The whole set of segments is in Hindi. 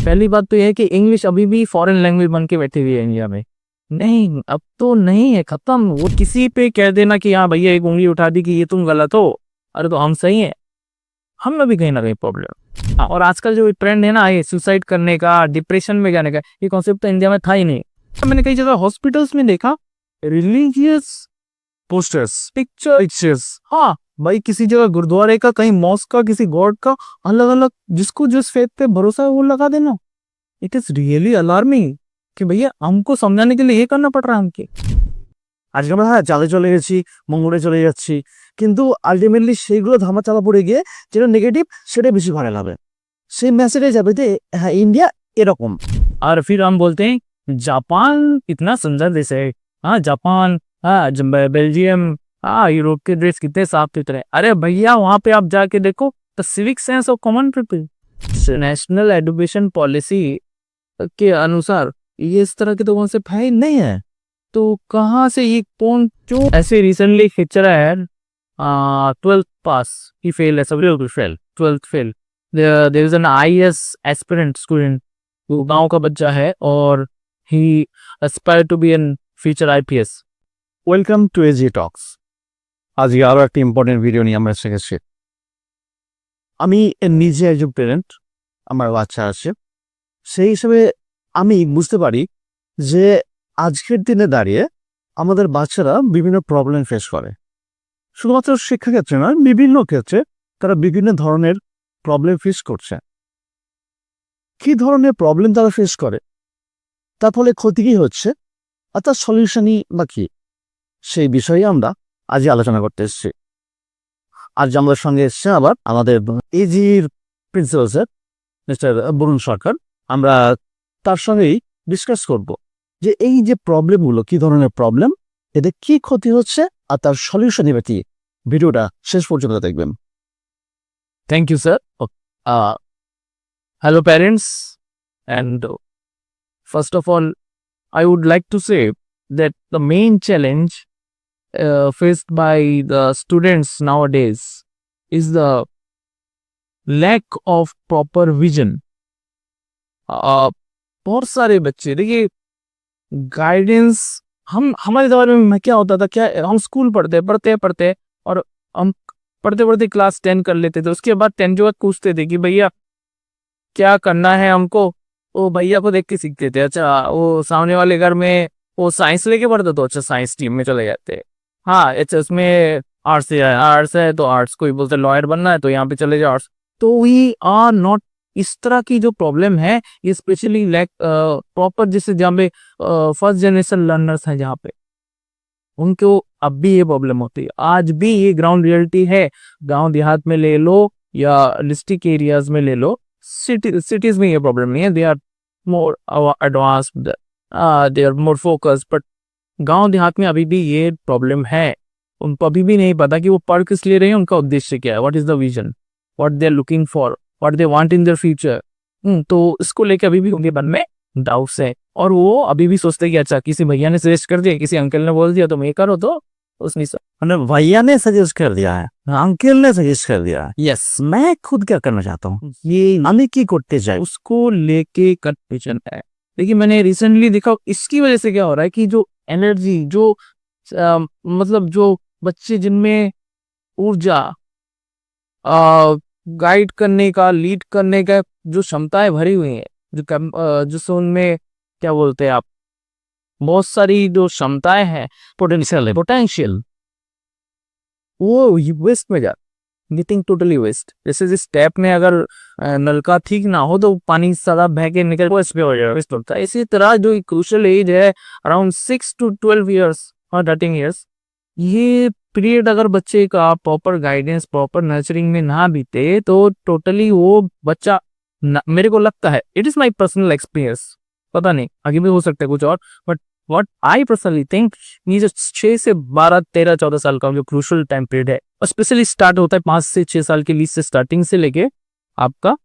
पहली बात तो यह है कि इंग्लिश अभी भी फॉरेन लैंग्वेज बन के बैठी हुई है इंडिया में। नहीं, अब तो नहीं है, खत्म। वो किसी पे कह देना कि हाँ भैया एक उंगली उठा दी कि ये तुम गलत हो, अरे तो हम सही हैं, हम में भी कहीं ना कहीं प्रॉब्लम। हाँ, और आजकल जो ट्रेंड है ना ये सुसाइड करने का, डिप्रेशन में जाने का, ये कॉन्सेप्ट तो इंडिया में था ही नहीं। मैंने कई जगह हॉस्पिटल्स में देखा रिलीजियस पोस्टर्स, पिक्चर्स। हाँ भाई, किसी जगह गुरुद्वारे का, कहीं मॉस्क का, किसी गॉड का, अलग अलग, जिसको जिस फेथ पे भरोसा है वो लगा देना। इट इज रियली अलार्मिंग कि भैया हमको समझाने के लिए ये करना पड़ रहा है हमके। আজকে আমরা হ্যাঁ চালে চলে গেছি, মঙ্গলে চলে যাচ্ছি, কিন্তু আলটিমেটলি সেইগুলো ধামা চাপা পড়ে গিয়ে যেটা নেগেটিভ সেটা বেশি ভাইরাল হবে। সেই মেসেজে যাবে যে হ্যাঁ ইন্ডিয়া এরকম। और फिर हम बोलते हैं जापान कितना सुंदर देश है। हाँ जापान, हाँ बेल्जियम, हाँ यूरोप के देश कितने साफ सुथरे। अरे भैया वहां पे आप जाके देखो the civic sense of common people. National education policy के अनुसार ये इस तरह के तो कॉन्सेप्ट है ही नहीं है, तो कहाँ से ये कौन क्यों ऐसे रिसेंटली खिंच रहा है। 12th पास ही फेल है, सब fail, 12th fail. There is an IAS aspirant student, वो गांव का बच्चा है और he aspire to be an future IPS. Welcome to AG Talks. আজকে আরও একটা ইম্পর্টেন্ট ভিডিও নিয়ে আমরা এসেছি। আমি নিজে একজন পেরেন্ট, আমার বাচ্চা আছে, সেই হিসেবে আমি বুঝতে পারি যে আজকের দিনে দাঁড়িয়ে আমাদের বাচ্চারা বিভিন্ন প্রবলেম ফেস করে। শুধুমাত্র শিক্ষাক্ষেত্রে নয়, বিভিন্ন ক্ষেত্রে তারা বিভিন্ন ধরনের প্রবলেম ফেস করছে। কি ধরনের প্রবলেম তারা ফেস করে, তার ফলে ক্ষতি কি হচ্ছে, আর তার সলিউশনই বা কি, সেই বিষয়ে আমরা আজ আলোচনা করতে এসেছি। আজ আমাদের সঙ্গে এসছে আবার আমাদের এজির প্রিন্সিপাল স্যার মিস্টার বরুণ সরকার। আমরা তার সঙ্গেই ডিসকাস করব যে এই যে প্রবলেমগুলো, কি ধরনের প্রবলেম, এতে কি ক্ষতি হচ্ছে আর তার সলিউশন এবার কি। ভিডিওটা শেষ পর্যন্ত দেখবেন। Thank you, sir. Hello, parents. And first of all, I would like to say that the main challenge faced by the students nowadays is the lack of proper vision. बहुत सारे बच्चे देखिए, गाइडेंस हमारे दौर में क्या होता था, क्या हम स्कूल पढ़ते और हम पढ़ते क्लास 10 कर लेते थे। उसके बाद 10 के बाद पूछते थे कि भैया क्या करना है हमको, वो भैया को देख के सीखते थे। अच्छा, वो सामने वाले घर में वो साइंस लेके पढ़ते तो अच्छा साइंस टीम में चले जाते। हाँ अच्छा, उसमें आर्ट्स है तो आर्ट्स, कोई बोलते लॉयर बनना है तो यहाँ पे चले जाओ आर्ट्स। तो वी आर नॉट, इस तरह की जो प्रॉब्लम है ये स्पेशली लाइक प्रॉपर, जैसे जहाँ पे फर्स्ट जनरेशन लर्नर्स हैं जहाँ पे उनको अब भी ये प्रॉब्लम होती है। आज भी ये ग्राउंड रियलिटी है। गांव देहात में ले लो या डिस्ट्रिक्ट एरियाज में ले लो, सिटीज में ये प्रॉब्लम नहीं है। They are more advanced, they are more focused, but गांव देहात में अभी भी ये प्रॉब्लम है। उनको अभी भी नहीं पता कि वो पढ़ किस लिए रहे हैं, उनका उद्देश्य क्या है, what is the vision, what they are looking for, what they want in their future. तो इसको लेकर अभी भी उनके मन में डाउट्स है और वो अभी भी सोचते कि अच्छा किसी भैया ने सजेस्ट कर दिया, किसी अंकल ने बोल दिया तुम ये करो, तो उसने भैया ने सजेस्ट कर दिया है, अंकल ने सजेस्ट कर दिया है, यस, मैं खुद क्या करना चाहता हूँ, ये আমি কি করতে চাই, उसको लेके कंफ्यूजन है। देखिए मैंने रिसेंटली देखा इसकी वजह से क्या हो रहा है कि जो एनर्जी, जो मतलब जो बच्चे जिनमें ऊर्जा, गाइड करने का, लीड करने का जो क्षमताएं भरी हुई हैं, जो उनमें क्या बोलते हैं आप, बहुत सारी जो क्षमताएं हैं, पोटेंशियल, वो वेस्ट में जा, गेटिंग टोटली वेस्ट। जैसे जिस टैप में अगर नलका ठीक ना हो तो पानी सारा बह के निकल वेस्ट पे हो जाएगा, वेस्ट होता है। इसी तरह जो क्रूशियल एज है अराउंड 6 to 12 ईयर्स और 13 ईयर्स, ये पीरियड अगर बच्चे का प्रॉपर गाइडेंस, प्रॉपर नर्चरिंग में ना बीते तो टोटली वो बच्चा, मेरे को लगता है, it is my personal experience, पता नहीं आगे भी हो सकता है कुछ और, but what I personally think, ये जो 6 से 12, 13, 14 साल का जो क्रूशियल टाइम पीरियड है, और स्पेशली स्टार्ट होता है 5 से 6 साल के बीच से, स्टार्टिंग से लेके आपका,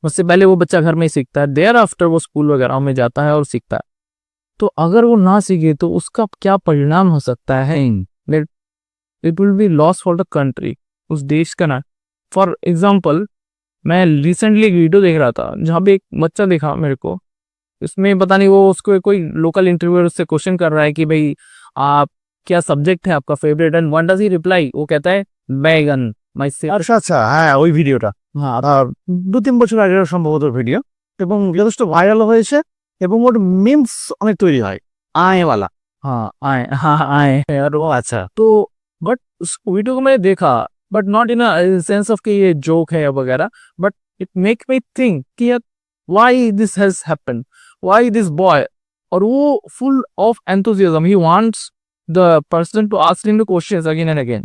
उससे पहले वो बच्चा घर में ही सीखता है, देयर आफ्टर वो स्कूल वगैरह में जाता है और सीखता है। तो अगर वो ना सीखे तो उसका क्या परिणाम हो सकता है, it will be loss for the country, उस देश का ना। फॉर एग्जाम्पल, मैं रिसेंटली एक वीडियो देख रहा था जहाँ पे एक बच्चा दिखा मेरे को, इसमें पता नहीं वो उसको कोई लोकल इंटरव्यूअर उससे क्वेश्चन कर रहा है कि भाई आप क्या सब्जेक्ट है आपका favourite, and what does he reply, वो कहता है बैगन माई से। আচ্ছা আচ্ছা, হ্যাঁ ওই ভিডিওটা আর 2-3 বছর আগের সম্ভবত ভিডিও, এবং যথেষ্ট ভাইরাল হয়েছে এবং ওর মিমস অনেক তৈরি হয় আয়ওয়ালা। हाँ आए, हाँ आए यार ও আচ্ছা, तो बट उस वीडियो को मैंने देखा, but not in a sense of कि ये जोक है वगैरह, but it make me think कि यार why this has happened, why this boy, और वो full of enthusiasm, he wants the person to ask him the questions again and again.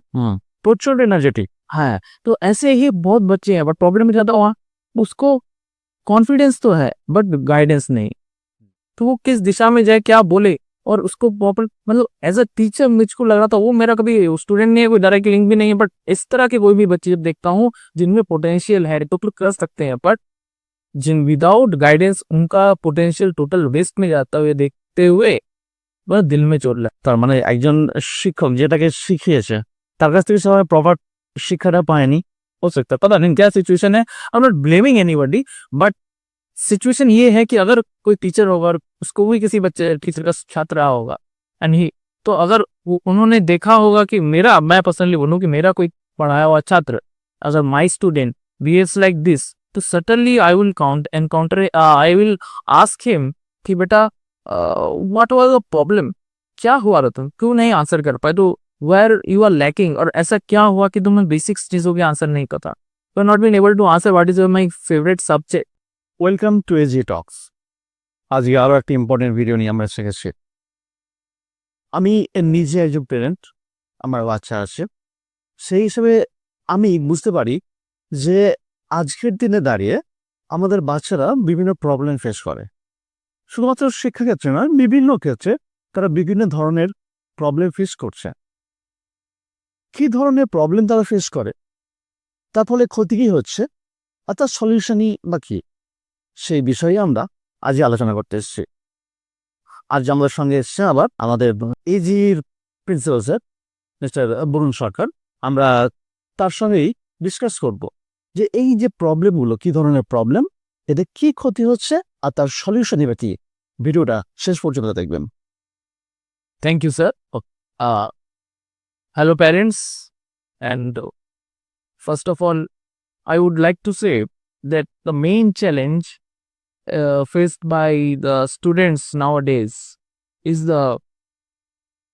প্রচুর এনার্জেটিক। हाँ तो ऐसे ही बहुत बच्चे हैं, बट प्रॉब्लम ज्यादा हुआ उसको कॉन्फिडेंस तो है बट गाइडेंस नहीं, तो वो किस दिशा में जाए क्या बोले, और उसको प्रॉपर मतलब एज अ टीचर मुझको लग रहा था वो मेरा कभी स्टूडेंट नहीं है, कोई डायरेक्ट लिंक भी नहीं है, बट इस तरह के कोई भी बच्चे जब देखता हूँ जिनमें पोटेंशियल है तो कर सकते हैं, बट जिन विदाउट गाइडेंस उनका पोटेंशियल टोटल वेस्ट में जाता हुए देखते हुए बस दिल में चोट लगता। তার মানে একজন শিক্ষক যেটাকে শিখিয়েছে তার কাছ থেকে সবাই প্রপার শিক্ষাটা পায়নি। हो सकता है, पता नहीं क्या सिचुएशन है, I am not blaming anybody, but situation ये है कि अगर कोई टीचर होगा और उसको भी किसी बच्चे टीचर का छात्र रहा होगा एंड ही, तो अगर उन्होंने देखा होगा कि मेरा, मैं पर्सनली बोलूँ कि मेरा कोई पढ़ाया हुआ छात्र, अगर my student behaves like this, तो suddenly I will encounter, I will ask him कि बेटा व्हाट वाज द प्रॉब्लम, क्या हुआ था, तुम क्यों नहीं आंसर कर पाए, तो वेयर यू आर लैकिंग, और ऐसा क्या हुआ कि तुम्हें बेसिक्स चीजों के आंसर नहीं पता, you are not been able to answer what is my favourite subject. Welcome to AG Talks. আজকে আরও একটা ইম্পর্টেন্ট ভিডিও নিয়ে আমরা শিখেছি। আমি নিজে একজন প্যারেন্ট, আমার বাচ্চা আছে, সেই হিসেবে আমি বুঝতে পারি যে আজকের দিনে দাঁড়িয়ে আমাদের বাচ্চারা বিভিন্ন প্রবলেম ফেস করে। শুধুমাত্র শিক্ষাক্ষেত্রে নয়, বিভিন্ন ক্ষেত্রে তারা বিভিন্ন ধরনের প্রবলেম ফেস করছে। কি ধরনের প্রবলেম তারা ফেস করে, তার ফলে ক্ষতি কি হচ্ছে, আর তার সলিউশনই বা কি, সেই বিষয়ে আমরা আজকে আলোচনা করতে এসেছি। আজ আমাদের সঙ্গে এসছে আবার আমাদের এজির প্রিন্সিপাল স্যার মিস্টার বরুণ সরকার। আমরা তার সঙ্গেই ডিসকাস করব যে এই যে প্রবলেমগুলো, কি ধরনের প্রবলেম, এতে কি ক্ষতি হচ্ছে আর তার সলিউশন এবার কি। ভিডিওটা শেষ পর্যন্ত দেখবেন। Thank you, sir. Hello, parents. And first of all, I would like to say that the main challenge faced by the students nowadays is the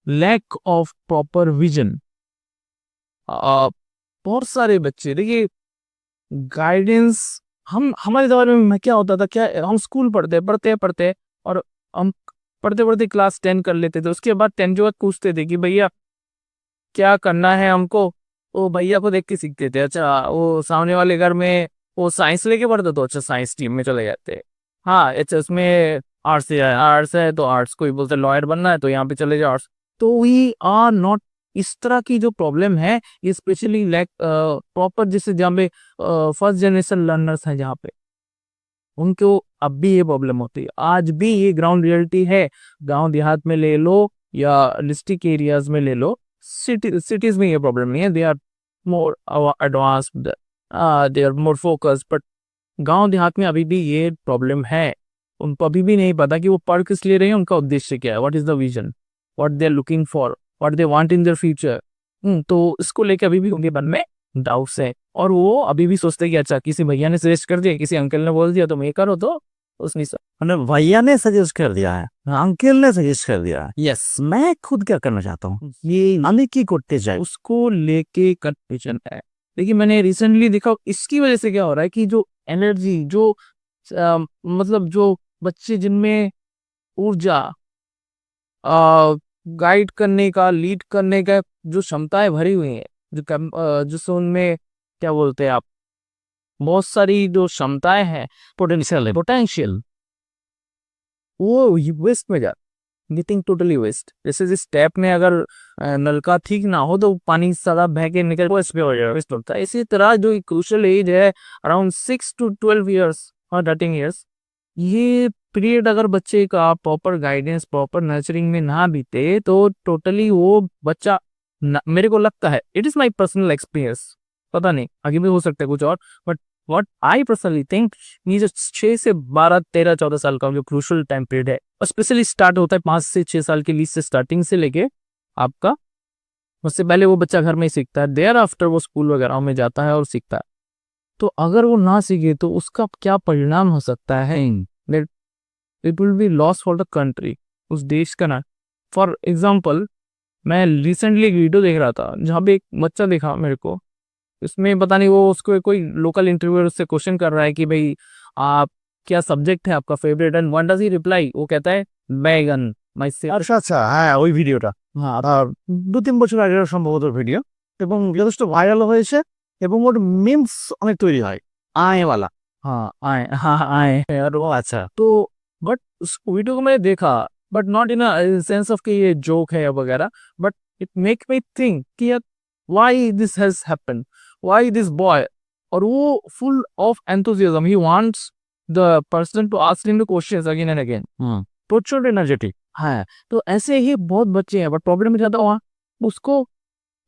lack of proper vision. बहुत सारे बच्चे देखिए, गाइडेंस, हम हमारे दौर में क्या होता था, क्या हम स्कूल पढ़ते और हम पढ़ते क्लास 10 कर लेते थे, उसके बाद 10 जो पूछते थे कि भैया क्या करना है हमको, वो भैया को देख के सीखते थे। अच्छा वो सामने वाले घर में वो साइंस लेके पढ़ते तो अच्छा साइंस टीम में चले जाते, हाँ अच्छा उसमें आर्ट्स है तो आर्ट्स, कोई बोलते लॉयर बनना है तो यहाँ पे चले जाओ आर्ट्स। तो वी आर नॉट, इस तरह की जो प्रॉब्लम है ये स्पेशली लाइक प्रॉपर, जैसे जहाँ पे फर्स्ट जनरेशन लर्नर्स हैं जहाँ पे उनको अब भी ये प्रॉब्लम होती है, आज भी ये ग्राउंड रियलिटी है। गांव देहात में ले लो या डिस्ट्रिक्ट एरियाज में ले लो, सिटीज में ये प्रॉब्लम नहीं है, they are more advanced, they are more focused, but गांव देहात में अभी भी ये प्रॉब्लम है। उनको अभी भी नहीं पता कि वो पढ़ किस लिए रहे हैं, उनका उद्देश्य क्या है, what is the vision, what they are looking for, what they want in their future. तो इसको लेके अभी भी उनके मन में डाउट्स है, और वो अभी भी सोचते हैं कि अच्छा किसी भैया ने सजेस्ट कर दिया, किसी अंकल ने बोल दिया तो मैं करो, तो उसने মানে ভাইয়া ने सजेस्ट कर दिया है, अंकल ने सजेस्ट कर दिया है, यस मैं खुद क्या करना चाहता हूँ, ये আমি কি করতে চাই, उसको लेके कंफ्यूजन है। देखिए मैंने रिसेंटली देखा इसकी वजह से क्या हो रहा है कि जो एनर्जी, जो मतलब जो बच्चे जिनमें ऊर्जा, गाइड करने का, लीड करने का जो क्षमताएं भरी हुई हैं, जो उनमें क्या बोलते हैं आप, बहुत सारी जो क्षमताएं हैं, पोटेंशियल वो वेस्ट में जा, गेटिंग टोटली वेस्ट। जैसे जिस टैप में अगर नलका ठीक ना हो तो पानी सारा बह के निकल वेस्ट पे हो जाएगा, वेस्ट होता है। इसी तरह जो क्रूशियल एज है अराउंड 6 to 12 ईयर्स और 13 ईयर्स, ये पीरियड अगर बच्चे का प्रॉपर गाइडेंस, प्रॉपर नर्चरिंग में ना बीते तो टोटली वो बच्चा, मेरे को लगता है, it is my personal experience, पता नहीं आगे भी हो सकता है कुछ और, but what I personally think, ये जो 6 से 12 13 14 साल का जो क्रूशल टाइम पीरियड है, और स्पेशली स्टार्ट होता है 5 से 6 साल के लिए से स्टार्टिंग से लेके आपका, उससे पहले वो बच्चा घर में ही सीखता है, देयर आफ्टर वो स्कूल वगैरह में जाता है और सीखता है। तो अगर वो ना सीखे तो उसका क्या परिणाम हो सकता है, that it will be loss for the country, उस देश का ना। फॉर एग्जाम्पल, मैं रिसेंटली एक वीडियो देख रहा था जहाँ पे एक बच्चा देखा मेरे को, इसमें पता नहीं वो उसको कोई लोकल इंटरव्यूअर से क्वेश्चन कर रहा है कि भाई आप क्या सब्जेक्ट है आपका favourite, and what does he reply, वो कहता है बैगन, माय আচ্ছা আচ্ছা, হ্যাঁ ওই ভিডিওটা हाँ 2-3 বছর আগের সম্ভবত ভিডিও, এবং যথেষ্ট ভাইরাল হয়েছে, এবং ওর মিমস অনেক তৈরি হয় আয়ওয়ালা। हाँ आए, हाँ आए यार। ও আচ্ছা। तो बट उस वीडियो को मैंने देखा, but not in a sense of कि ये जोक है वगैरह, but it make me think कि यार why this has happened, why this boy, और वो full of enthusiasm, he wants the person to ask him the questions again and again. প্রচুর এনার্জেটিক। हाँ, तो ऐसे ही बहुत बच्चे हैं, बट प्रॉब्लम ज्यादा हुआ, उसको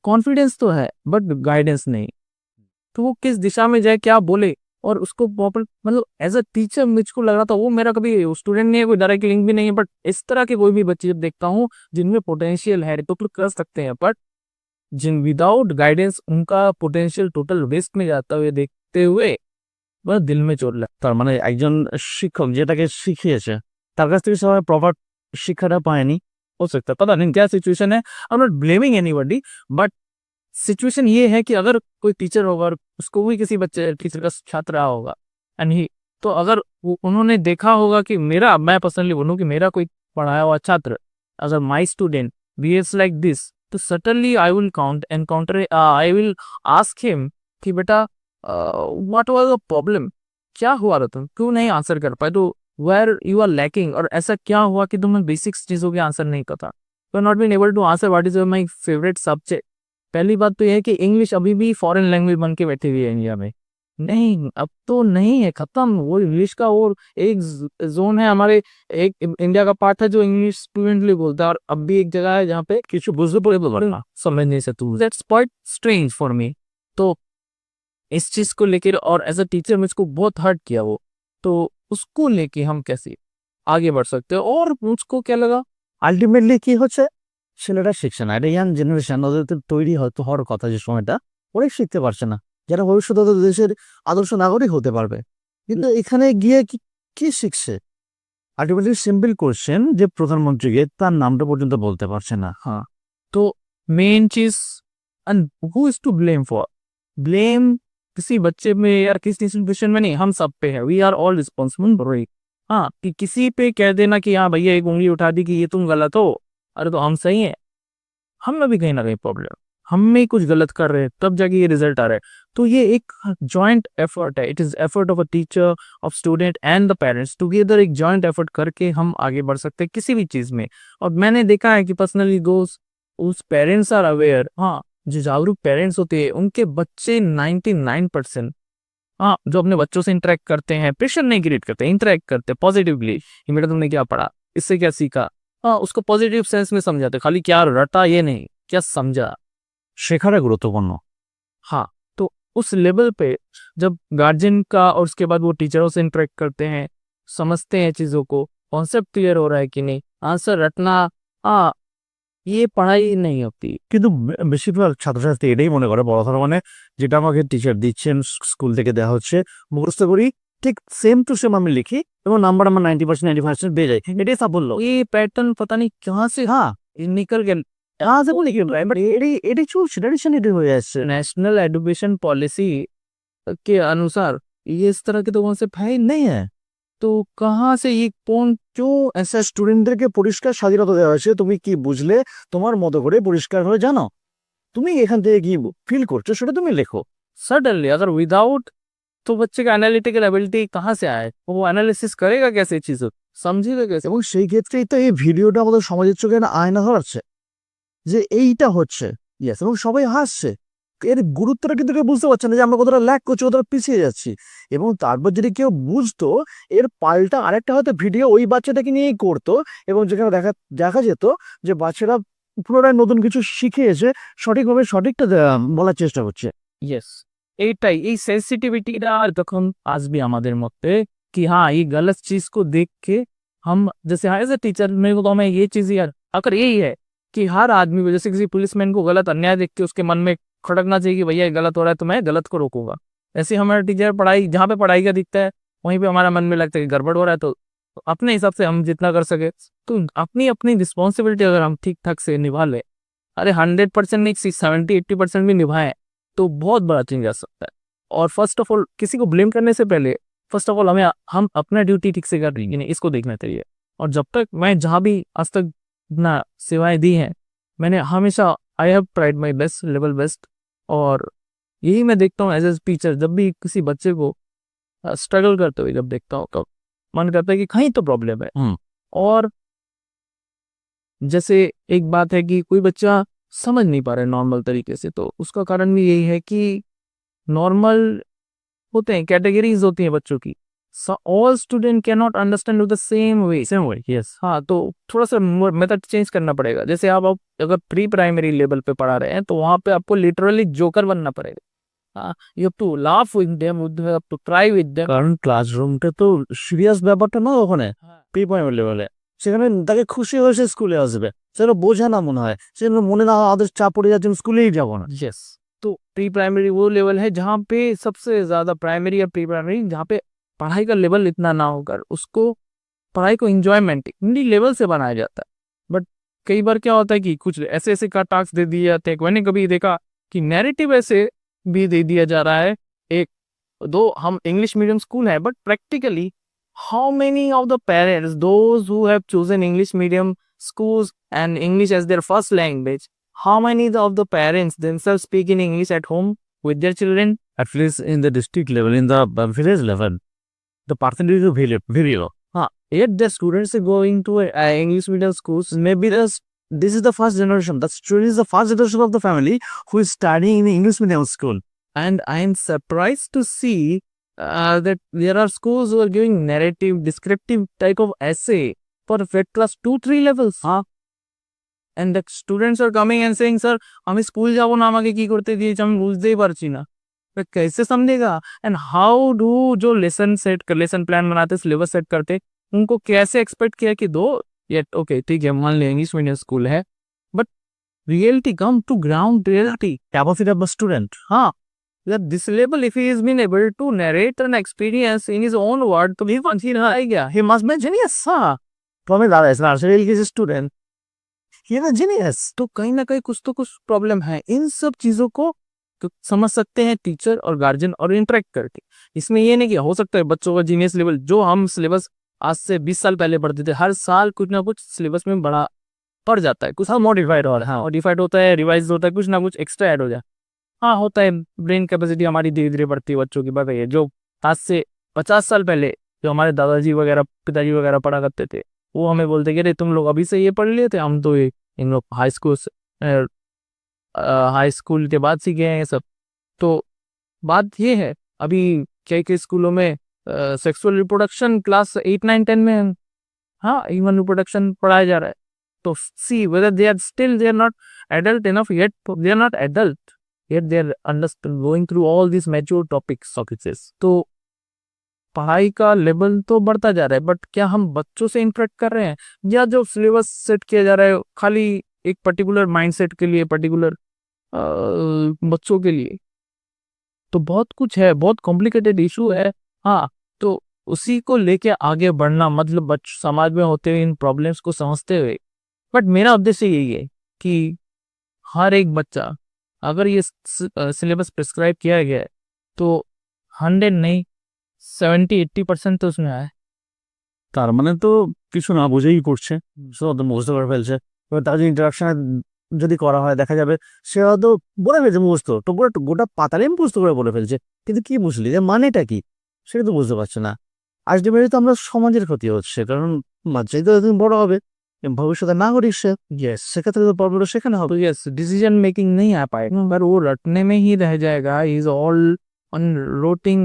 कॉन्फिडेंस तो है बट गाइडेंस नहीं, तो वो किस दिशा में जाए, क्या बोले, और उसको प्रॉपर, मतलब एज अ टीचर मुझको लग रहा था, वो मेरा कभी स्टूडेंट नहीं है, कोई डायरेक्ट लिंक भी नहीं है, बट इस तरह के कोई भी बच्चे जब देखता हूँ जिनमें पोटेंशियल है तो कर सकते हैं, बट जिन विदाउट गाइडेंस उनका पोटेंशियल टोटल वेस्ट में जाता हुए देखते हुए बस दिल में चोट लगता। তার মানে একজন শিক্ষক যেটাকে শিখিয়েছে তার কাছ থেকে সবাই প্রপার শিক্ষাটা পায়নি। हो सकता है, पता नहीं क्या सिचुएशन है, I am not blaming anybody, but situation ये है कि अगर कोई टीचर होगा और उसको भी किसी बच्चे टीचर का छात्र रहा होगा, एंड ही, तो अगर उन्होंने देखा होगा कि मेरा, मैं पर्सनली बोलूँ कि मेरा कोई पढ़ाया हुआ छात्र, अगर my student behaves like this, तो suddenly I will encounter, I will ask him कि बेटा व्हाट वाज द प्रॉब्लम, क्या हुआ था, तुम क्यों नहीं आंसर कर पाए, तो वेयर यू आर लैकिंग, और ऐसा क्या हुआ कि तुम्हें बेसिक्स चीजों के आंसर नहीं पता, you are not been able to answer what is my favourite subject. पहली बात तो यह है कि इंग्लिश अभी भी फॉरेन लैंग्वेज बन के बैठी हुई है इंडिया में, नहीं अब तो नहीं है, खत्म वो इंग्लिश का। और एक जोन है हमारे, एक इंडिया का पार्ट है जो इंग्लिश फ्लुएंटली बोलता है, और अब भी एक जगह है जहाँ पे কিছু বুঝতে পারে বলবো समझ नहीं सकते, that's quite strange for me. तो इस चीज को लेकर, और एज अ टीचर मुझको बहुत हर्ट किया वो, तो उसको लेके हम कैसे आगे बढ़ सकते हैं, और मुझको क्या लगा, আলটিমেটলি কি হচ্ছে, ছেলেরা শিখছে না। এটা ইয়াং জেনারেশন, ওদের তো তৈরি হয়তো হওয়ার কথা যে সময়টা, ওরাই শিখতে পারছে না, যারা ভবিষ্যতে ওদের দেশের আদর্শ নাগরিক হতে পারবে। কিন্তু এখানে গিয়ে কি কি শিখছে? আলটিমেটলি সিম্পল কোশ্চেন, যে প্রধানমন্ত্রীকে তার নামটা পর্যন্ত বলতে পারছে না। हाँ तो मेन चीज, and who is to blame for, blame किसी बच्चे में या किसी सिचुएशन में नहीं, हम सब पे है, we are all responsible for it. हाँ कि किसी पे कह देना कि हाँ भैया एक उंगली उठा दी कि ये तुम गलत हो, अरे तो हम सही हैं, हम में भी कहीं ना कहीं प्रॉब्लम, हम में कुछ गलत कर रहे हैं तब जाके ये रिजल्ट आ रहा है। तो ये एक जॉइंट एफर्ट है, it is effort of a teacher, of student and the parents together, एक जॉइंट एफर्ट करके हम आगे बढ़ सकते हैं किसी भी चीज में। और मैंने देखा है कि पर्सनली दोस्त उस पेरेंट्स आर अवेयर, हाँ जो जागरूक पेरेंट्स होते हैं उनके बच्चे 99%, हाँ जो अपने बच्चों से इंटरेक्ट करते हैं, प्रेशर नहीं क्रिएट करते, इंटरेक्ट करते पॉजिटिवली, कि बेटा तुमने क्या पढ़ा, इससे क्या सीखा, हाँ उसको पॉजिटिव सेंस में समझाते, खाली क्या रटा ये नहीं, क्या समझा। শেখাটা গুরুত্বপূর্ণ। हाँ तो उस लेवल पे जब गार्जियन का और उसके बाद वो टीचरों से इंटरेक्ट करते हैं, समझते हैं चीजों को, कॉन्सेप्ट क्लियर हो रहा है कि नहीं, आंसर रटना, हाँ ये पढ़ाई नहीं होती। কিন্তু বেশিরভাগ ছাত্রছাত্রী এটাই মনে করে পড়াশোনা মানে যেটা আমাকে টিচার দিচ্ছেন, স্কুল থেকে দেওয়া হচ্ছে, মুখস্থ করি, ঠিক সেম টু সেম আমি লিখি এবং নাম্বার আমার 90% 95% পেয়ে যায়, এটাই সাফল্য। ये पैटर्न पता नहीं कहाँ से হ্যাঁ, ये निकल गया। কहाँ से बोले क्यों बट এটাই চলছে, ট্রেডিশন এটাই হয়ে আসছে। नेशनल एजुकेशन पॉलिसी के अनुसार ये इस तरह के तो कॉन्सेप्ट है ही नहीं है, तो कहाँ से ये कौन क्यों ऐसा স্টুডেন্টদেরকে পরিষ্কার স্বাধীনতা দেওয়া হয়েছে, তুমি কি বুঝলে তোমার মতো করে পরিষ্কার হয়ে জানো, তুমি এখান থেকে কি ফিল করছো সেটা তুমি লেখো। सडनली, अगर विदाउट, तो बच्चे का एनालिटिकल एबिलिटी कहाँ से आए, वो एनालिसिस करेगा कैसे चीजों, समझेगा कैसे। এবং সেই ক্ষেত্রেই তো এই ভিডিওটা আমাদের সমাজের চোখে একটা আয়না ধরাচ্ছে যে এইটা হচ্ছে, ইয়েস, এবং সবাই হাসছে। এর গুরুত্বটা কিন্তু কেউ বুঝতে পারছে না যে আমরা কতটা ল্যাক করছি, কতটা পিছিয়ে যাচ্ছি। এবং তারপর যদি কেউ বুঝতো, এর পাল্টা আরেকটা হয়তো ভিডিও ওই বাচ্চাটাকে নিয়েই করতো, এবং যেখানে দেখা যেত যে বাচ্চারা পুনরায় নতুন কিছু শিখে এসে সঠিকভাবে সঠিকটা বলার চেষ্টা করছে। यस, এই সেন্সিটিভিটিটা তখন আসবে আমাদের মধ্যে कि हाँ ये गलत चीज को देख के हम जैसे हाँ एज ए टीचर मेरे को तो हमें ये चीज यार अगर यही है कि हर आदमी को जैसे किसी पुलिसमैन को गलत अन्याय देख के उसके मन में खड़कना चाहिए कि भैया ये गलत हो रहा है तो मैं गलत को रोकूंगा। ऐसे हमारा टीचर पढ़ाई जहाँ पे पढ़ाई का दिखता है वहीं पे हमारा मन में लगता है कि गड़बड़ हो रहा है तो अपने हिसाब से हम जितना कर सके तो अपनी अपनी रिस्पॉन्सिबिलिटी अगर हम ठीक ठाक से निभा ले, अरे 100% नहीं 70-80% भी निभाएं तो बहुत बड़ा चेंज आ सकता है। और फर्स्ट ऑफ ऑल किसी को ब्लेम करने से पहले फर्स्ट ऑफ ऑल हम अपना ड्यूटी ठीक से कर रही है नहीं इसको देखना चाहिए। और जब तक मैं जहाँ भी आज तक अपना सेवाएं दी हैं मैंने हमेशा I have tried my best level best. और यही मैं देखता हूँ एज ए टीचर जब भी किसी बच्चे को स्ट्रगल करते हुए जब देखता हूँ तो मन करता है कि कहीं तो प्रॉब्लम है। और जैसे एक बात है कि कोई बच्चा समझ नहीं पा रहा है नॉर्मल तरीके से तो उसका कारण भी यही है कि नॉर्मल होते हैं कैटेगरीज होती हैं बच्चों की। All student can not understand the same way yes हाँ तो थोड़ा सा मेथड चेंज करना पड़ेगा। जैसे आप अगर प्री प्राइमरी लेवल पे पढ़ा रहे हैं तो वहां पे आपको लिटरली जोकर बनना पड़ेगा। You have to laugh with them, you have to try with them. কারণ ক্লাসরুমটা তো সিরিয়াস ব্যাপারটা না ওখানে প্রি প্রাইমারি লেভেলে, সেখানে তাকে খুশি হয়ে সে স্কুলে আসবে, সেটা বোঝা না মনে হয়, সেজন্য মনে না আদের চাপ পড়ে যাচ্ছে আমি স্কুলেই যাব না। यस तो प्री प्राइमरी वो लेवल है जहाँ पे सबसे ज्यादा प्राइमरी या प्री प्राइमरी जहाँ पे पढ़ाई का लेवल इतना ना होकर उसको पढ़ाई को इंजॉयमेंट इन्हीं लेवल से बनाया जाता है। बट कई बार क्या होता है कि कुछ ऐसे ऐसे का टास्क दे दिए जाते हैं। मैंने कभी देखा कि नैरेटिव ऐसे भी दे दिया जा रहा है। एक दो हम इंग्लिश मीडियम स्कूल है but practically how many of the parents those who have chosen English medium schools and English as their first language, how many of the parents themselves speak in English at home with their children? At least in the district level, in the village level, the percentage is very low. Yet the students are going to English medium schools. Maybe this is the first generation. That student is the first generation of the family who is studying in English medium school. And I am surprised to see that there are schools who are giving narrative, descriptive type of essay for class 2-3 levels. And the students are coming and saying, sir, আমি স্কুল যাব না আমাকে কি করতে দিয়েছে আমি বুঝতেই পারছি না। कैसे समझेगा? एंड हाउ डू जो लेसन प्लान बनाते सिलेबस सेट करते उनको कैसे एक्सपेक्ट किया कि दो ये ओके ठीक है मान लिया इंग्लिश मीडियम स्कूल है but reality come to ground reality Capacity of a student. हाँ that this level if he has been able to narrate an experience in his own word तो भी फंसी रहा है क्या? He must be a genius. तो हमें दादा इस नर्सरी के स्टूडेंट ये ना जीनियस। तो कहीं ना कहीं कुछ तो कुछ प्रॉब्लम है। इन सब चीजों को तो समझ सकते हैं टीचर और गार्जियन और इंटरेक्ट करके। इसमें ये नहीं कि हो सकता है बच्चों का जीनियस लेवल जो हम सिलेबस आज से 20 साल पहले पढ़ते थे हर साल कुछ ना कुछ सिलेबस में बड़ा पड़ जाता है, कुछ मॉडिफाइड हो रहा है, मॉडिफाइड होता है, रिवाइज होता है, कुछ ना कुछ एक्स्ट्रा ऐड हो जाए। हाँ होता है, ब्रेन कैपेसिटी हमारी धीरे धीरे बढ़ती है बच्चों की बढ़ रही है। जो आज से 50 साल पहले जो हमारे दादाजी वगैरह पिताजी वगैरह पढ़ा करते थे वो हमें बोलते कि अरे तुम लोग अभी से ये पढ़ लिए थे, हम तो ये इन लोग हाई स्कूल के बाद सीखे हैं ये सब। तो बात ये है अभी कई स्कूलों में सेक्सुअल रिप्रोडक्शन क्लास 8, 9, 10 में हाँ ह्यूमन रिप्रोडक्शन पढ़ाया जा रहा है। तो see whether they are still they are not adult enough yet, they are not adult yet they are understand going through all this mature topics. तो पढ़ाई का लेवल तो बढ़ता जा रहा है बट क्या हम बच्चों से इंटरेक्ट कर रहे हैं या जो सिलेबस सेट किया जा रहा है खाली एक पर्टिकुलर माइंडसेट के लिए पर्टिकुलर बच्चों के लिए? तो बहुत कुछ है, बहुत कॉम्प्लिकेटेड इशू है। हाँ तो उसी को लेके आगे बढ़ना मतलब समाज में होते हुए इन प्रॉब्लम्स को समझते हुए बट मेरा उद्देश्य यही है कि हर एक बच्चा अगर ये सिलेबस प्रिस्क्राइब किया गया है तो 100 नहीं 70-80% তো उसमें आए। তার মানে তো কিছু না বুঝেই করছে, সে হয়তো মুখস্থ করে ফেলছে। এবার তার যদি ইন্টারাকশনে যদি করা হয় দেখা যাবে সে হয়তো বলে ফেলছে মুখস্থ, তো গোটা পাতাটাই মুখস্থ করে বলে ফেলছে, কিন্তু কি বুঝলি যে মানেটা কি সেটা তো বুঝতে পারছে না। আলটিমেটলি তো আমরা সমাজের ক্ষতি হচ্ছে, কারণ বাচ্চাই তো একদিন বড় হবে ভবিষ্যতে নাগরিক সে, সেক্ষেত্রে তো প্রবলেম সেখানে হবে। यस डिसीजन मेकिंग नहीं आ पाएगा पर वो रटने में ही रह जाएगा। He is all on rotting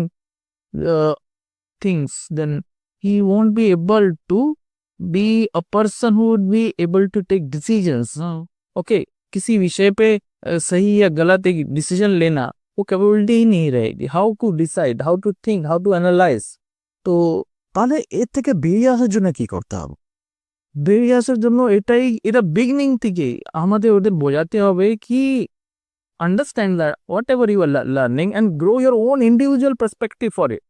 things, then he won't be able to be a person who would be able to take decisions. Okay, किसी विषय पे सही या गलत एक डिसीजन लेना वो कैपेबिलिटी ही नहीं रहेगी। How to decide, how to think, how to analyse. তো তাহলে এর থেকে বেরিয়ে আসার জন্য কি করতে হবে? বেরিয়ে আসার জন্য এটা বিগিনিং থেকে আমাদের ওদের বোঝাতে হবে কি understand that whatever you are learning and grow your own individual perspective for it,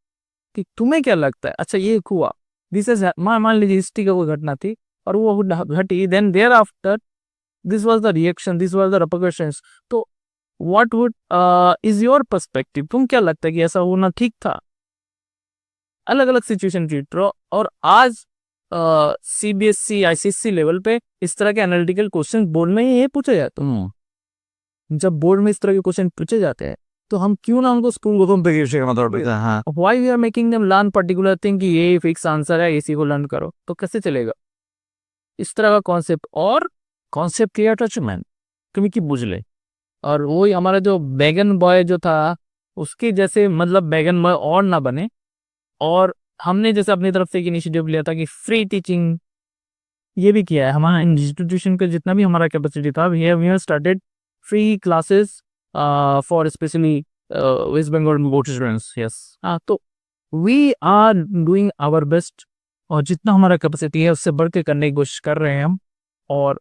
कि तुम्हें क्या लगता है। अच्छा ये हुआ, दिस इज मान लीजिए हिस्ट्री का कोई घटना थी और वो घटी, then thereafter this was the reaction, this was the repercussions. तो what would is your perspective, तुम क्या लगता है कि ऐसा होना ठीक था। अलग अलग सिचुएशन ट्रीट करो। और आज सीबीएसई आईसीएसई लेवल पे इस तरह के एनालिटिकल क्वेश्चन बोर्ड में ये पूछे जाते हैं। जब बोर्ड में इस तरह के क्वेश्चन पूछे जाते हैं तो हम क्यों ना उनको स्कूल প্রথম থেকে শেখানো দরকার। হ্যাঁ, why we are making them learn particular thing कि ये फिक्स आंसर है, इसी को लर्न करो, तो कैसे चलेगा। इस तरह का कॉन्सेप्ट और কনসেপ্ট ক্লিয়ারটা হচ্ছে ম্যান। তুমি কি বুঝলে? और वही हमारा जो बैगन बॉय जो था उसके जैसे मतलब बैगन बॉय और ना बने। और हमने जैसे अपनी तरफ से एक इनिशिएटिव लिया था कि फ्री टीचिंग ये भी किया है हमारा इंस्टीट्यूशन का, जितना भी हमारा कैपेसिटी था we have started free classes for specially West Bengal board students. Yes, तो we are doing our best और जितना हमारा कैपेसिटी है उससे बढ़ के करने की कोशिश कर रहे हैं हम। और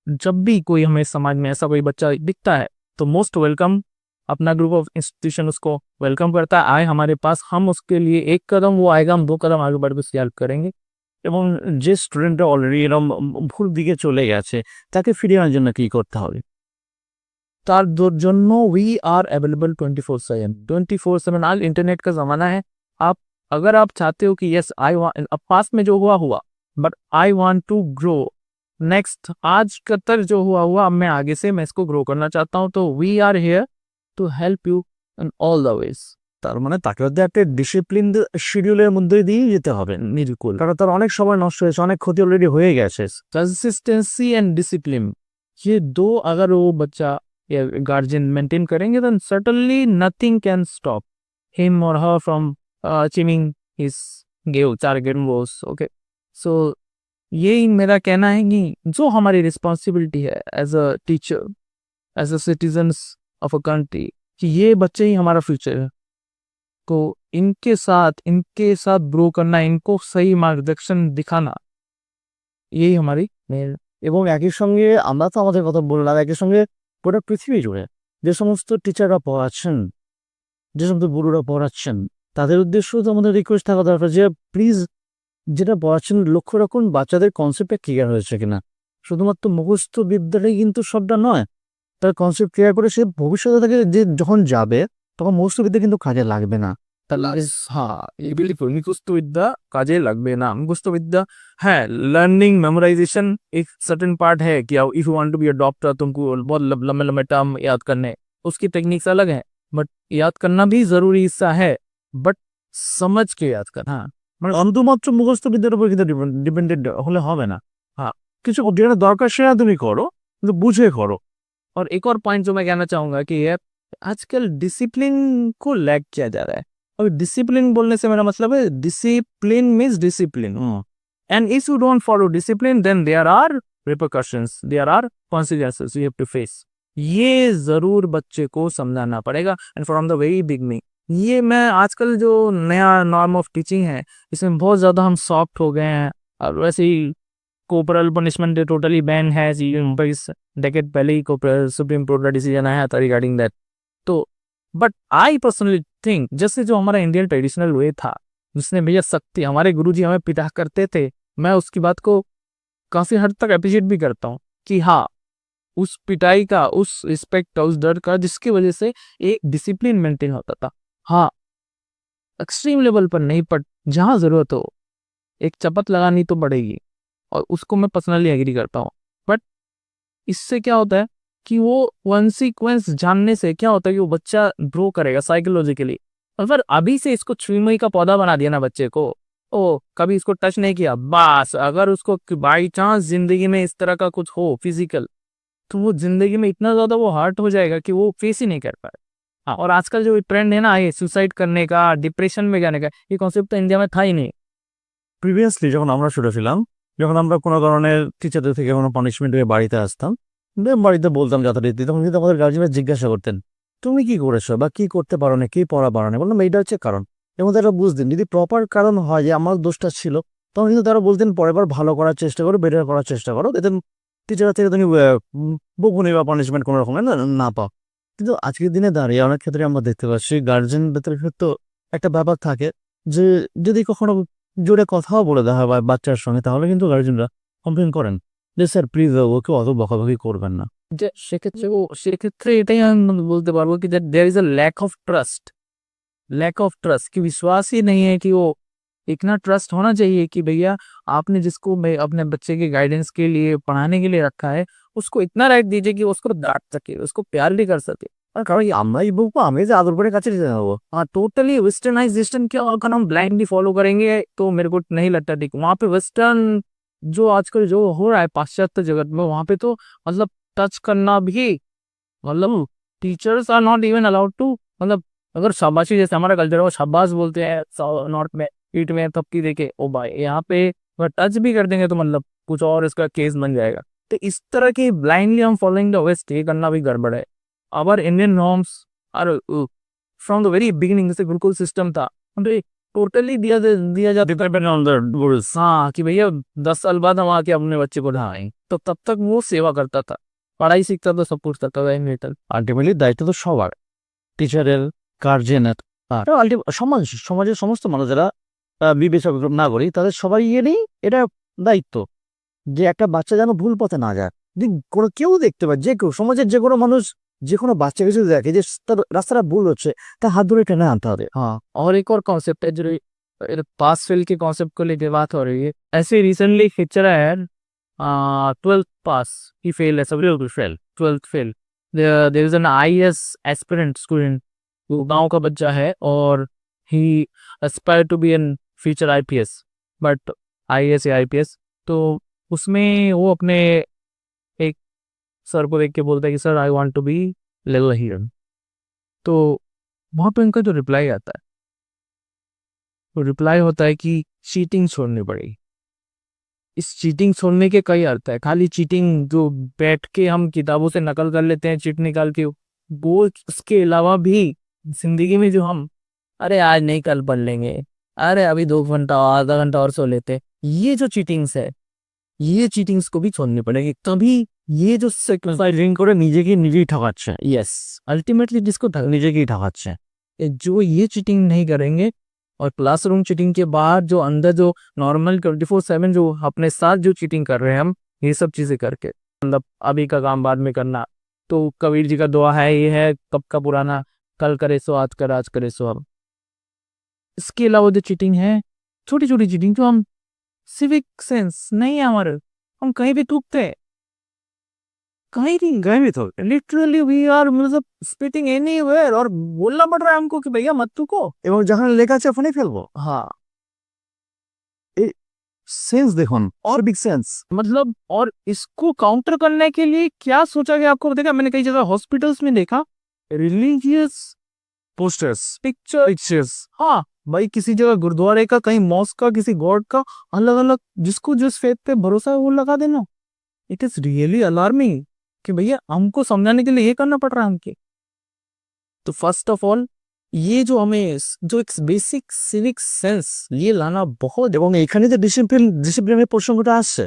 जब भी कोई हमें समाज में ऐसा कोई बच्चा दिखता है तो मोस्ट वेलकम, अपना ग्रुप ऑफ इंस्टीट्यूशन उसको वेलकम करता है, आए हमारे पास, हम उसके लिए एक कदम वो आएगा, हम 2 कदम आगे बढ़ के उसकी हेल्प करेंगे। এবং যে স্টুডেন্টরা অলরেডি এরকম ভুল দিকে চলে গেছে তাকে ফিরিয়ে আনার জন্য কি করতে হবে? तार जन्नो वी आर अवेलेबल 24/7 आज इंटरनेट का ज़माना है। आप अगर आप चाहते हो कि यस आई वांट, अब पास में जो हुआ but I want to grow next, आज का तक जो हुआ अब मैं आगे से मैं इसको ग्रो करना चाहता हूँ, तो we are here to help you in all the ways. তার মানে তাকে হচ্ছে একটা ডিসিপ্লিন শিডিউলের মধ্যে দিয়ে যেতে হবে। बिल्कुल, কারণ তার অনেক সময় নষ্ট হয়েছে, অনেক ক্ষতি অলরেডি হয়ে গেছে। कंसिस्टेंसी एंड डिसिप्लिन, ये 2 अगर वो बच्चा या गार्जियन मेंटेन करेंगे then certainly nothing can stop him or her from achieving his target goals। okay, so यही मेरा कहना है कि जो हमारी रिस्पॉन्सिबिलिटी है as a teacher, as a citizens of a country, कि ये बच्चे ही हमारा फ्यूचर है, तो इनके साथ ग्रो करना, इनको सही मार्गदर्शन दिखाना, यही हमारी मेन। এবং একই সঙ্গে আমরা তো আমাদের কথা বললাম, একই সঙ্গে পুরো পৃথিবী জুড়ে যে সমস্ত টিচাররা পড়াচ্ছেন, যে সমস্ত গুরুরা পড়াচ্ছেন, তাদের উদ্দেশ্যও তো আমাদের রিকোয়েস্ট থাকা দরকার যে প্লিজ যেটা পড়াচ্ছেন লক্ষ্য রাখুন বাচ্চাদের কনসেপ্টটা ক্লিয়ার হয়েছে কিনা। শুধুমাত্র মুখস্থ বিদ্যাটাই কিন্তু সবটা নয়, তার কনসেপ্ট ক্লিয়ার করে সে ভবিষ্যতে থেকে যে যখন যাবে তখন মুখস্থ বিদ্যা কিন্তু কাজে লাগবে না। हाँ ये बिल्कुल मुखस्त विद्या काजे लगबे ना। मुखस्त विद्या है लर्निंग मेमोराइजेशन एक सर्टेन पार्ट है कि if you want to be a doctor तुमको बहुत लंबे लंबे टर्म याद करने, उसकी टेक्निक्स अलग है, बट याद करना भी जरूरी हिस्सा है, बट समझ के याद करना। हाँ, মানে শুধুমাত্র মুখস্থ বিদ্যার উপর কিন্তু ডিপেন্ডেন্ট হলে হবে না। হ্যাঁ, কিছু যেটা দরকার সেটা তুমি করো, কিন্তু বুঝে করো। और एक और पॉइंट जो मैं कहना चाहूंगा कि ये आजकल डिसिप्लिन को लैग किया जा रहा है। और डिसिप्लिन बोलने से मेरा मतलब है discipline means discipline, and if you don't follow discipline then there are repercussions, there are consequences you have to face. ये जरूर बच्चे को समझाना पड़ेगा and from the very beginning. ये मैं आजकल जो नया नॉर्म ऑफ टीचिंग है इसमें बहुत ज़्यादा हम सॉफ्ट हो गए हैं, और वैसे ही कोपरल पनिशमेंट टोटली बैन है। इस डेकेड पहले ही सुप्रीम कोर्ट का डिसीजन आया था रिगार्डिंग दैट। तो बट आई पर्सनली थिंक जैसे जो हमारा इंडियन ट्रेडिशनल वे था जिसने भैया शक्ति हमारे गुरुजी हमें पिटा करते थे, मैं उसकी बात को काफ़ी हद तक अप्रिशिएट भी करता हूँ कि हाँ उस पिटाई का, उस रिस्पेक्ट का, उस डर का, जिसकी वजह से एक डिसिप्लिन मेंटेन होता था। हाँ एक्सट्रीम लेवल पर नहीं, पर जहाँ ज़रूरत हो एक चपत लगानी तो पड़ेगी, और उसको मैं पर्सनली एग्री करता हूँ। बट इससे क्या होता है कि वो कॉन्सिक्वेंस जानने से क्या होता है कि वो बच्चा ग्रो करेगा साइकोलॉजिकली। अगर अभी से इसको छुई का पौधा बना दिया ना बच्चे को, ओ कभी इसको टच नहीं किया, बस अगर उसको बाई चांस जिंदगी में इस तरह का कुछ हो फिजिकल, तो वो जिंदगी में इतना ज़्यादा वो हर्ट हो जाएगा कि वो फेस ही नहीं कर पाए। हाँ, और आजकल जो ट्रेंड है ना ये सुसाइड करने का, डिप्रेशन में जाने का, ये कॉन्सेप्ट तो इंडिया में था ही नहीं। প্রিভিয়াসলি যখন আমরা ছোট ছিলাম, যখন আমরা কোনো ধরনের টিচারদের থেকে কোনো পানিশমেন্ট হয়ে বাড়িতে আসতাম, বাড়িতে বলতাম যথারীতি, তখন কিন্তু আমাদের গার্জিয়ানরা জিজ্ঞাসা করতেন তুমি কি করেছো বা কি করতে পারো না, কি পড়া পারো না, বললাম এইটা হচ্ছে কারণ। এর মধ্যে একটা বুঝতেন, যদি প্রপার কারণ হয় যে আমার দোষটা ছিল, তখন কিন্তু তারা বলতেন পরের বার ভালো করার চেষ্টা করো, বেটার করার চেষ্টা করো, এতে টিচার থেকে তুমি বকুনি বা পানিশমেন্ট কোনো রকমের না পাও। কিন্তু আজকের দিনে দাঁড়িয়ে অনেক ক্ষেত্রে আমরা দেখতে পাচ্ছি গার্জেনদের তো একটা ব্যাপার থাকে যে যদি কখনো জোরে কথাও বলে দেওয়া হয় বাচ্চার সঙ্গে, তাহলে কিন্তু গার্জেনরা কমপ্লেন করেন যে স্যার প্লিজ ওকে অত বকাবকি করবেন না। যে সেক্ষেত্রে এটাই আমি বলতে পারবো कि there is a lack of trust कि विश्वास ही नहीं है कि वो इतना ट्रस्ट होना चाहिए कि भैया आपने जिसको अपने बच्चे के गाइडेंस के लिए पढ़ाने के लिए रखा है उसको इतना राइट दीजिए कि उसको डांट सके, उसको प्यार भी कर सके। আর কারণ আমরাই বলবো, আমি যে আদর করে কাছে নিতে যাবো। हाँ, टोटली वेस्टर्नाइजेशन क्या अगर हम ब्लाइंडली फॉलो करेंगे तो मेरे को नहीं लगता ठीक। वहाँ पे वेस्टर्न जो आजकल जो हो रहा है पाश्चात्य जगत में, वहाँ पे तो मतलब टच करना भी, मतलब teachers are not even allowed to, मतलब अगर शाबाशी जैसे हमारा कल्चर है वो शाबाश बोलते हैं नॉर्थ में, ईट में थपकी देके ओ भाई, यहाँ पे अगर टच भी कर देंगे तो मतलब कुछ और इसका केस बन जाएगा। तो इस तरह की ब्लाइंडली हम फॉलोइंग द वेस्ट ये करना भी गड़बड़ है। Our Indian norms are from the very beginning जैसे गुरुकुल सिस्टम था, हम तो टोटली दिया जाता ডিপেন্ড অন দ্য রুলস। हाँ कि भैया 10 साल बाद हम आके अपने बच्चे को ढाएं, तो तब तक वो सेवा करता था, पढ़ाई सीखता था, सब कुछ करता था इन रिटर्न। আলটিমেটলি দায়িত্ব তো সবার, টিচারের, গার্জেনের, সমাজের সমস্ত মানুষ যারা বিবেচক নাগরিক, তাদের সবাই নেই এটা দায়িত্ব যে একটা বাচ্চা যেন ভুল পথে না যায়। যদি কোনো কেউ দেখতে পায়, যে কেউ সমাজের যে কোনো মানুষ যে কোনো বাচ্চাকে যদি দেখে যে তার রাস্তাটা ভুল হচ্ছে, তার হাত ধরে টেনে আনতে হবে। हाँ, और एक और कॉन्सेप्ट है जो पास फेल के कॉन्सेप्ट को लेके बात हो रही है। ऐसे रिसेंटली पिक्चर है यार, 12th पास ही फेल है, सब लोग fail, 12th fail. There is an IAS aspirant student, वो गांव का बच्चा है और he aspire to be an future IPS, but IAS या आईपीएस। तो उसमें वो अपने एक सर को देख के बोलता है कि sir I want to be level hero. तो वहां पे उनका जो रिप्लाई आता है, तो रिप्लाई होता है कि चीटिंग छोड़नी पड़ेगी। इस चीटिंग छोड़ने के कई अर्थ है, खाली चीटिंग जो बैठ के हम किताबों से नकल कर लेते हैं चिट निकाल के, वो उसके अलावा भी जिंदगी में जो हम अरे आज नहीं कल पढ़ लेंगे, अरे अभी 2 घंटा आधा घंटा और सो लेते, ये जो चीटिंग्स है, ये चीटिंग्स को भी छोड़नी पड़ेगी। तभी ये जो সাইডিং করে নিজেকে নিজেই ঠকাচ্ছে, यस अल्टीमेटली जिसको নিজেকেই ঠকাচ্ছে। जो ये चीटिंग नहीं करेंगे और क्लासरूम चीटिंग के बाद जो अंदर जो नॉर्मल 24/7 जो अपने साथ जो चीटिंग कर रहे हैं हम, ये सब चीजें करके मतलब अभी का काम बाद में करना। तो कबीर जी का दुआ है, ये है कब का पुराना, कल करे सो आज कर, आज करे सो अब। इसके अलावा जो चीटिंग है, छोटी छोटी चीटिंग जो हम सिविक सेंस नहीं है हमारे, हम कहीं भी थूकते हैं, कहीं नहीं গায়ে তো लिटरली वी आर मतलब स्पिटिंग एनीवेयर, और बोलना पड़ रहा है हमको कि भैया मत थूको। এবং যেখানে লেখা আছে ওখানেই ফেলবো। हाँ সেন্স দেখুন, অরবিক সেন্স। मतलब, और इसको काउंटर करने के लिए क्या सोचा गया आपको देखा, मैंने कई जगह हॉस्पिटल्स में देखा रिलीजियस পোস্টার্স, पिक्चर्स। हाँ भाई, किसी जगह गुरुद्वारे का, कहीं मॉस्क का, किसी गॉड का, अलग अलग जिसको जिस फेथ पे भरोसा है वो लगा देना। इट इज रियली अलार्मिंग कि भैया हमको समझाने के लिए ये करना पड़ रहा है हमके। तो फर्स्ट ऑफ ऑल ये जो हमें जो एक बेसिक सिविक सेंस ये लाना बहुत, এবং এখানে যে ডিসিপ্লিনের প্রসঙ্গটা আসছে,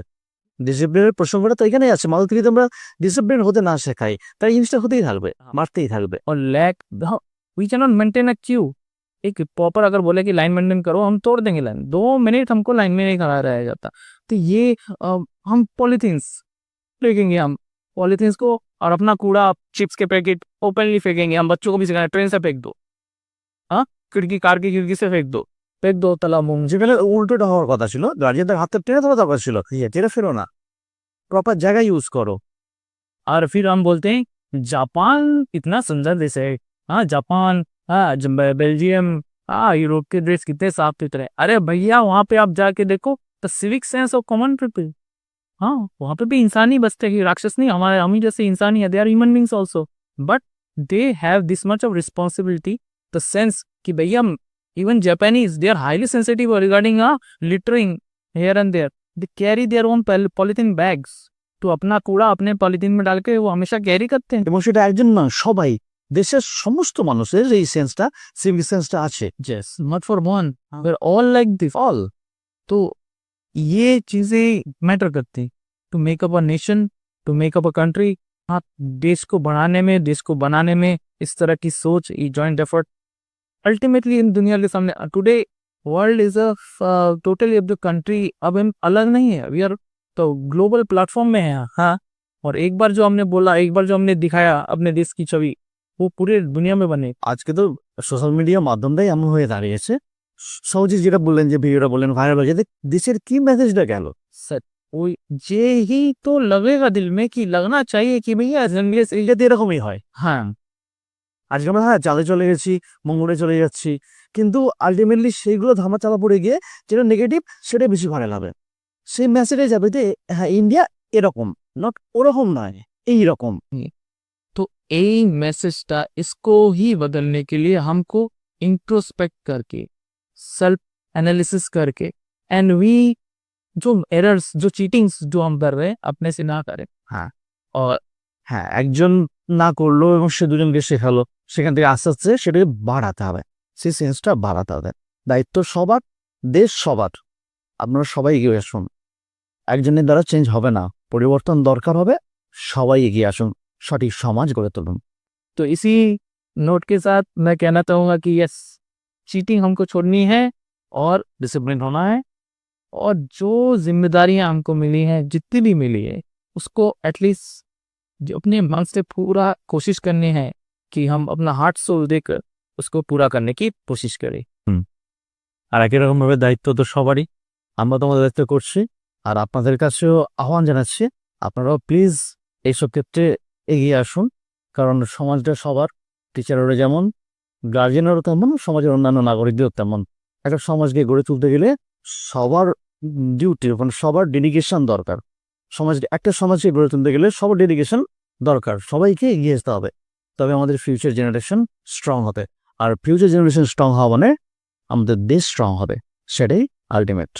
ডিসিপ্লিনের প্রসঙ্গটা তো এখানেই আছে। মানুষ যদি আমরা ডিসিপ্লিন হতে না শেখাই, তাই জিনিসটা হতেই থাকবে, মারতেই থাকবে। और lack we can not maintain a queue. एक प्रॉपर अगर बोले कि लाइन मेंटेन करो, हम तोड़ देंगे लाइन, 2 मिनट हमको लाइन में नहीं खड़ा रहा जाता। तो ये हम पॉलिथीन्स फेंकेंगे, हम पॉलिथीन्स को और अपना कूड़ा चिप्स के पैकेट ओपनली फेंकेंगे। हम बच्चों को भी सिखाएं ट्रेन से फेंक दो, हाँ खिड़की कार की खिड़की से फेंक दो तालाब में। যেখানে উল্টোটা হওয়ার কথা ছিল, গার্জিয়ানদের হাতে টেনে ধরা দরকার ছিল, টেনে ফেরো না, প্রপার জায়গায় ইউজ করো। और फिर हम बोलते हैं जापान इतना सुंदर देश है, हाँ जापान, हाँ बेल्जियम, हाँ यूरोप के देश कितने साफ सुथरे। अरे भैया वहाँ पे आप जाके देखो the civic sense of common people, हाँ वहाँ पे भी इंसानी बसते हैं, राक्षस नहीं, हमारे हम ही जैसे इंसानी है, they are human beings also, but they have this much of responsibility, the sense कि भैया even Japanese they are highly sensitive regarding littering here and there, they carry their own polythene bags. तो अपना कूड़ा अपने पॉलिथीन में डाल के वो हमेशा कैरी करते हैं। এবং সেটা একজন না, সবাই দেশের সমস্ত মানুষের এই সেন্সটা, সিভিক সেন্সটা আছে। Yes, not for one. We're all like this. All. तो ये चीजें मैटर करती to make up a nation, to make up a country. हाँ, देश को बढ़ाने में, देश को बनाने में इस तरह की सोच, ये जॉइंट एफर्ट अल्टीमेटली इन दुनिया के सामने today world is a totally अब द कंट्री, अब हम अलग नहीं है, वी आर तो ग्लोबल प्लेटफॉर्म में है। हाँ, और एक बार जो हमने बोला, एक बार जो हमने दिखाया अपने देश की छवि, वो पूरे दुनिया में बने। আজকে তো সোশ্যাল মিডিয়া মাধ্যমটাই এমন হয়ে দাঁড়িয়েছে, সহজে যেটা বললেন যে ভিডিওটা বললেন ভাইরাল হয়ে যেতে, দেশের কি মেসেজটা গেল? सर वो ये ही तो लगेगा दिल में कि लगना चाहिए कि भैया जंगले से এইটা তো এরকমই হয়। हाँ আজকে আমরা হ্যাঁ চাঁদে চলে গেছি, মঙ্গলে চলে যাচ্ছি, কিন্তু আলটিমেটলি সেইগুলো ধামা চাপা পড়ে গিয়ে যেটা নেগেটিভ সেটাই বেশি ভাইরাল হবে। সেই মেসেজে যাবে যে হ্যাঁ ইন্ডিয়া এরকম, নট ওরকম নয়, এইরকম। तो यही मैसेज था, इसको ही बदलने के लिए हमको इंट्रोस्पेक्ट करके, सेल्फ एनालिसिस करके, एंड वी जो एरर्स, जो चीटिंग्स जो हम कर रहे हैं अपने से ना करें। हाँ। और হ্যাঁ, একজন না করলো এবং সে দুজনকে শেখালো, সেখান থেকে আস্তে আস্তে সেটাকে বাড়াতে হবে, সেই সেন্সটা বাড়াতে হবে। দায়িত্ব সবার, দেশ সবার, আপনারা সবাই এগিয়ে আসুন। একজনের দ্বারা চেঞ্জ হবে না, পরিবর্তন দরকার হবে, সবাই এগিয়ে আসুন, সঠিক সমাজ গড়ে তুলুন। तो इसी नोट के साथ मैं कहना चाहूँगा कि यस, चीटिंग हमको छोड़नी है और डिसिप्लिन होना है, और जो जिम्मेदारियां हमको मिली हैं, जितनी भी मिली है, उसको एटलीस्ट जो अपने मन से पूरा कोशिश करनी है कि हम अपना हार्ट सोल देकर उसको पूरा करने की कोशिश करें। আর একই রকমভাবে দায়িত্ব তো সবারই, আমরা তো আমাদের দায়িত্ব করছি, আর আপনাদের কাছেও আহ্বান জানাচ্ছি আপনারাও প্লিজ এইসব ক্ষেত্রে এগিয়ে আসুন, কারণ সমাজটা সবার, টিচারেরও যেমন, গার্জেনেরও তেমন, সমাজের অন্যান্য নাগরিকদেরও তেমন। একটা সমাজকে গড়ে তুলতে গেলে সবার ডিউটি, মানে সবার ডেডিকেশন দরকার। একটা সমাজকে গড়ে তুলতে গেলে সবার ডেডিকেশন দরকার, সবাইকে এগিয়ে আসতে হবে, তবে আমাদের ফিউচার জেনারেশন স্ট্রং হবে। আর ফিউচার জেনারেশন স্ট্রং হওয়া মানে আমাদের দেশ স্ট্রং হবে, সেটাই আলটিমেট।